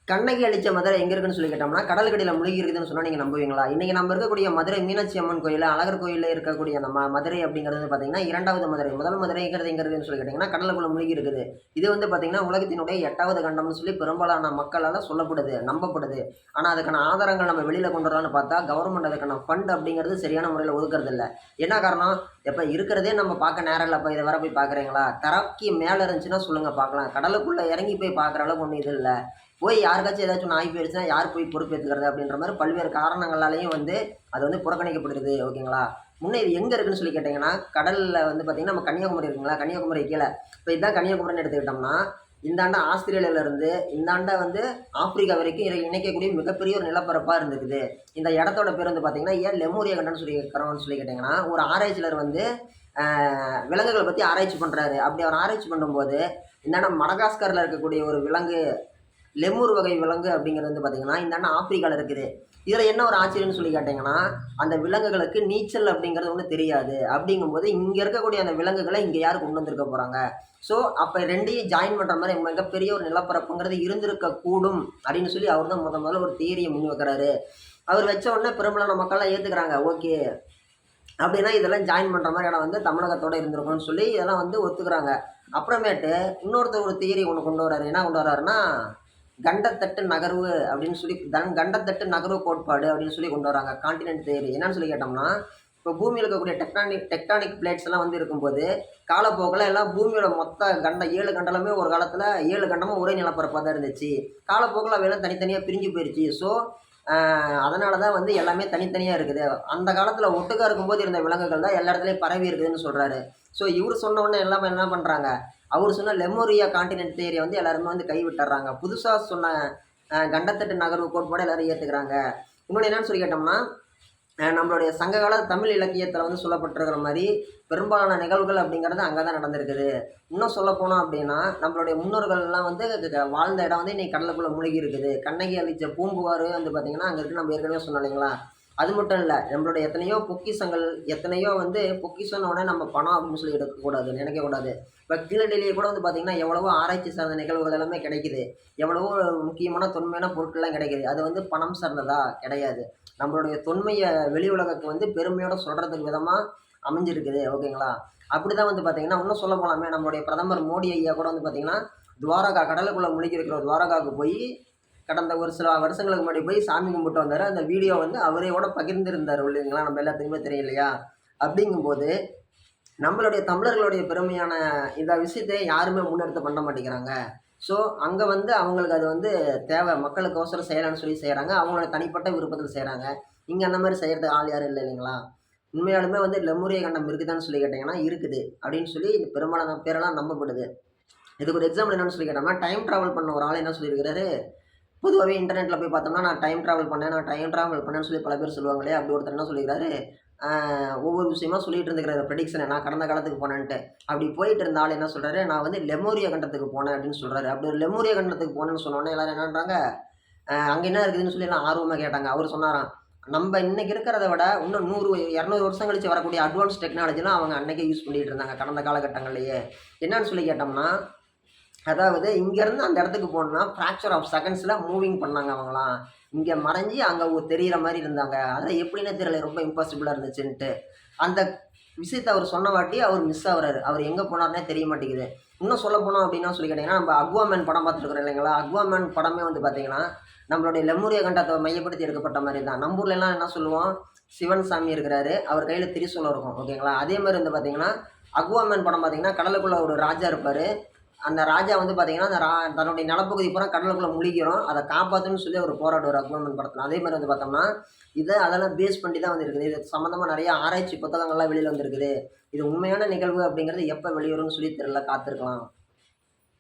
கண்ணகி அழிச்ச மதுரை எங்கே இருக்குன்னு சொல்லி கேட்டோம்னா, கடலுக்கடியில் முழுகி இருக்குதுன்னு சொன்னால் நீங்கள் நம்புவீங்களா? இன்றைக்கி நம்ம இருக்கக்கூடிய மதுரை மீனாட்சி அம்மன் கோயில், அழகர் கோயிலில் இருக்கக்கூடிய நம்ம மதுரை அப்படிங்கிறது பார்த்தீங்கன்னா, 2வது மதுரை. முதல் மதுரைங்கிறது எங்கே இருக்குதுன்னு சொல்லி கேட்டிங்கன்னா, கடலுக்குள்ள முழுகி இருக்குது. இது வந்து பார்த்தீங்கன்னா, உலகத்தினுடைய 8வது கண்டம்னு சொல்லி பெரும்பாலான மக்களால் சொல்லப்படுது, நம்பப்படுது. ஆனால் அதுக்கான ஆதாரங்கள் நம்ம வெளியில் கொண்டு வரலான்னு பார்த்தா, கவர்மெண்ட் அதுக்கான ஃபண்ட் அப்படிங்கிறது சரியான முறையில் ஒதுக்குறதில்ல. என்ன காரணம்? எப்போ இருக்கிறதே நம்ம பார்க்க நேரம் இல்லைப்பா, இதை வர போய் பார்க்குறீங்களா? தரக்கு மேலே இருந்துச்சுன்னா சொல்லுங்கள் பார்க்கலாம். கடலுக்குள்ளே இறங்கி போய் பார்க்குற அளவுக்கு ஒன்றும் இது இல்லை. போய் யாருக்காச்சும் ஏதாச்சும் ஒன்று ஆகி போயிடுச்சுன்னா யார் போய் பொறுப்பேற்றுக்கிறது அப்படின்ற மாதிரி பல்வேறு காரணங்களாலேயும் வந்து அது வந்து புறக்கணிக்கப்படுது. ஓகேங்களா? முன்னே இது எங்கே இருக்குன்னு சொல்லி கேட்டிங்கன்னா, கடலில் வந்து பார்த்திங்கன்னா நம்ம கன்னியாகுமரி இருக்குங்களா, கன்னியாகுமரி கீழே இப்போ இதுதான் கன்னியாகுமரின்னு எடுத்துக்கிட்டோம்னா, இந்தாண்ட ஆஸ்திரேலியாவிலேருந்து இந்தாண்ட வந்து ஆப்பிரிக்கா வரைக்கும் இணைக்கக்கூடிய மிகப்பெரிய ஒரு நிலப்பரப்பாக இருந்துக்குது. இந்த இடத்தோட பேர் வந்து பார்த்திங்கன்னா ஏன் லெமூரியா கண்டம்னு சொல்லி கேட்டிங்கன்னா, ஒரு ஆராய்ச்சியாளர் வந்து விலங்குகளை பற்றி ஆராய்ச்சி பண்ணுறாரு. அப்படி அவர் ஆராய்ச்சி பண்ணும்போது இந்தாண்ட மடகாஸ்கரில் இருக்கக்கூடிய ஒரு விலங்கு லெமூர் வகை விலங்கு அப்படிங்கிறது வந்து பார்த்திங்கன்னா இந்தாண்ட ஆப்பிரிக்காவில் இருக்குது. இதில் என்ன ஒரு ஆச்சரியம்னு சொல்லி கேட்டிங்கன்னா, அந்த விலங்குகளுக்கு நீச்சல் அப்படிங்கிறது ஒன்றும் தெரியாது. அப்படிங்கும்போது இங்கே இருக்கக்கூடிய அந்த விலங்குகளை இங்கே யார் கொண்டு வந்திருக்க போகிறாங்க? ஸோ அப்போ ரெண்டையும் ஜாயின் பண்ணுற மாதிரி மிகப்பெரிய ஒரு நிலப்பரப்புங்கிறது இருந்திருக்கக்கூடும் அப்படின்னு சொல்லி அவர் தான் முதல்ல ஒரு தியரியை முன் வைக்கிறாரு. அவர் வச்ச உடனே பெரும்பாலான மக்கள்லாம் ஏற்றுக்கிறாங்க. ஓகே அப்படின்னா இதெல்லாம் ஜாயின் பண்ணுற மாதிரி இடம் வந்து தமிழகத்தோடு இருந்திருக்கும்னு சொல்லி இதெல்லாம் வந்து ஒத்துக்கிறாங்க. அப்புறமேட்டு இன்னொருத்தர் ஒரு தியரி ஒன்று கொண்டு வர்றாரு. என்ன கொண்டு வர்றாருன்னா, கண்டத்தட்டு நகர்வு அப்படின்னு சொல்லி கண்டத்தட்டு நகர்வு கோட்பாடு அப்படின்னு சொல்லி கொண்டு வராங்க. கான்டினென்ட் தியரி என்னன்னு சொல்லி கேட்டோம்னா, இப்போ பூமியில் இருக்கக்கூடிய டெக்டானிக் பிளேட்ஸ் எல்லாம் வந்து இருக்கும்போது காலப்போக்கில் எல்லாம் பூமியோட மொத்த 7 கண்டலமே ஒரு காலத்தில் 7 கண்டமும் ஒரே நிலப்பரப்பாக தான் இருந்துச்சு. காலப்போக்கில் அவையெல்லாம் தனித்தனியாக பிரிஞ்சு போயிடுச்சு. ஸோ அதனால தான் வந்து எல்லாமே தனித்தனியாக இருக்குது. அந்த காலத்தில் ஒட்டுக்கா இருக்கும்போது இருந்த விலங்குகள் தான் எல்லா இடத்துலையும் பரவி இருக்குதுன்னு சொல்கிறாரு. ஸோ இவர் சொன்ன உடனே எல்லாமே என்ன பண்ணுறாங்க, அவர் சொன்ன லெமோரியா கான்டினென்ட் தியரியை வந்து எல்லாருமே வந்து கைவிட்டுறாங்க. புதுசாக சொன்ன கண்டத்தட்டு நகர்வு கோட்பாடு எல்லாரும் ஏற்றுக்கிறாங்க. இன்னொன்று என்னன்னு சொல்லி கேட்டோம்னா, நம்மளுடைய சங்ககால தமிழ் இலக்கியத்தில் வந்து சொல்லப்பட்டிருக்கிற மாதிரி பெரும்பாலான நிகழ்வுகள் அப்படிங்கிறது அங்கே தான் நடந்திருக்குது. இன்னும் சொல்ல போனோம் அப்படின்னா, நம்மளுடைய முன்னோர்கள்லாம் வந்து வாழ்ந்த இடம் வந்து இன்றைக்கி கடலுக்குள்ளே மூழ்கி இருக்குது. கண்ணகி அழிச்ச பூம்புகார் வந்து பார்த்திங்கன்னா அங்கே இருக்குது. நம்ம ஏற்கனவே சொன்னோம் இல்லைங்களா? அது மட்டும் இல்லை, நம்மளுடைய எத்தனையோ பொக்கிஷங்கள், எத்தனையோ வந்து பொக்கிஷன்னு உடனே நம்ம பணம் அப்படின்னு சொல்லி எடுக்கக்கூடாது, நினைக்கக்கூடாது. இப்போ கீழடியிலேயே கூட வந்து பார்த்திங்கன்னா எவ்வளவோ ஆராய்ச்சி சார்ந்த நிகழ்வுகள் எல்லாமே கிடைக்குது. எவ்வளவோ முக்கியமான தொன்மையான பொருட்கள்லாம் கிடைக்குது. அது வந்து பணம் சார்ந்ததா கிடையாது. நம்மளுடைய தொன்மையை வெளி உலகத்துக்கு வந்து பெருமையோட சொல்கிறதுக்கு விதமாக அமைஞ்சிருக்குது. ஓகேங்களா? அப்படி தான் வந்து பார்த்திங்கன்னா இன்னும் சொல்ல போகலாமே, நம்மளுடைய பிரதமர் மோடி ஐயா கூட வந்து பார்த்திங்கன்னா துவாரகா, கடலுக்குள்ளே முழுகி இருக்கிற துவாரகாவுக்கு போய் கடந்த ஒரு சில வருஷங்களுக்கு முன்னாடி போய் சாமி கும்பிட்டு வந்தார். அந்த வீடியோ வந்து அவரையோட பகிர்ந்திருந்தார் இல்லைங்களா? நம்ம எல்லாத்துக்குமே தெரியும் இல்லையா? அப்படிங்கும்போது நம்மளுடைய தமிழர்களுடைய பெருமையான இந்த விஷயத்தை யாருமே முன்னெடுத்து பண்ண மாட்டேங்கிறாங்க. ஸோ அங்கே வந்து அவங்களுக்கு அது வந்து தேவை, மக்களுக்கோசரம் செய்யலான்னு சொல்லி செய்கிறாங்க. அவங்களோட தனிப்பட்ட விருப்பத்தில் செய்கிறாங்க. இங்கே அந்த மாதிரி செய்கிறதுக்கு ஆள் யாரும் இல்லை இல்லைங்களா? உண்மையாலுமே வந்து லெமூரிய கண்டம் இருக்குதான்னு சொல்லி கேட்டிங்கன்னா இருக்குது அப்படின்னு சொல்லி இந்த பெரும்பாலான பேரெல்லாம் நம்பப்படுது. இதுக்கு ஒரு எக்ஸாம்பிள் என்னன்னு சொல்லி கேட்டோம்னா, டைம் ட்ராவல் பண்ண ஒரு ஆள் என்ன சொல்லியிருக்கிறாரு, பொதுவாகவே இன்டர்நெட்டில் போய் பார்த்தோம்னா நான் டைம் ட்ராவல் பண்ணேன்னு சொல்லி பல பேர் சொல்லுவாங்களே. அப்படி ஒருத்தர் என்ன சொல்லியிருக்காரு, ஒவ்வொரு விஷயமா சொல்லிட்டு இருந்துக்கிறாரு ப்ரெடிக்ஷனை, நான் கடந்த காலத்துக்கு போனேன்ட்டு. அப்படி போயிட்டு இருந்த ஆள் என்ன சொல்கிறாரு, நான் வந்து லெமூரியா கண்டத்துக்கு போனேன் அப்படின்னு சொல்கிறாரு. அப்படி ஒரு லெமூரியா கண்டத்துக்கு போனேன்னு சொன்னோன்னே எல்லோரும் என்னன்றாங்க, அங்கே என்ன இருக்குதுன்னு சொல்லி எல்லாம் ஆர்வமாக கேட்டாங்க. அவர் சொன்னாராம், நம்ம இன்றைக்கி இருக்கிறத விட இன்னும் 100-200 வருஷம் கழிச்சு வரக்கூடிய அட்வான்ஸ் டெக்னாலஜிலாம் அவங்க அன்றைக்கே யூஸ் பண்ணிகிட்டு இருந்தாங்க கடந்த காலகட்டங்கள்லேயே. என்னன்னு சொல்லி கேட்டோம்னா, அதாவது இங்கேருந்து அந்த இடத்துக்கு போகணுன்னா ஃப்ராக்சர் ஆஃப் செகண்ட்ஸில் மூவிங் பண்ணாங்க அவங்களாம். இங்கே மறைஞ்சி அங்கே தெரிகிற மாதிரி இருந்தாங்க. அதெல்லாம் எப்படின்னே தெரியல, ரொம்ப இம்பாசிபிளாக இருந்துச்சுன்ட்டு. அந்த விஷயத்தை அவர் சொன்ன வாட்டி அவர் மிஸ் ஆகுறாரு. அவர் எங்கே போனார்னே தெரிய மாட்டேங்குது. இன்னும் சொல்ல போனோம் அப்படின்னா சொல்லி கேட்டிங்கன்னா, நம்ம அக்வாமேன் படம் பார்த்துருக்குறோம் இல்லைங்களா? அக்வாமேன் படமே வந்து பார்த்திங்கன்னா நம்மளுடைய லெமூரிய கண்டத்தை மையப்படுத்தி எடுக்கப்பட்ட மாதிரி தான். நம்ம ஊர்லலாம் என்ன சொல்லுவோம், சிவன் சாமி இருக்கிறாரு, அவர் கையில் திரிசூலம் இருக்கும். ஓகேங்களா? அதே மாதிரி வந்து பார்த்திங்கன்னா அக்வாமேன் படம் பார்த்திங்கன்னா கடலுக்குள்ளே ஒரு ராஜா இருப்பார். அந்த ராஜா வந்து பார்த்திங்கன்னா அந்த தன்னுடைய நிலப்பகுதி பூரா கடலுக்குள்ளே முழிக்கிறோம், அதை காப்பாற்றணும்னு சொல்லி அவர் போராடுவார் அக்வாமேன் படத்தில். அதே மாதிரி வந்து பார்த்தோம்னா அதெல்லாம் பேஸ் பண்ணி தான் வந்துருக்குது. இது சம்மந்தமாக நிறைய ஆராய்ச்சி புத்தகங்கள்லாம் வெளியில் வந்துருக்குது. இது உண்மையான நிகழ்வு அப்படிங்கிறது எப்போ வெளிவரும்னு சொல்லி தெரியல, காத்திருக்கலாம்.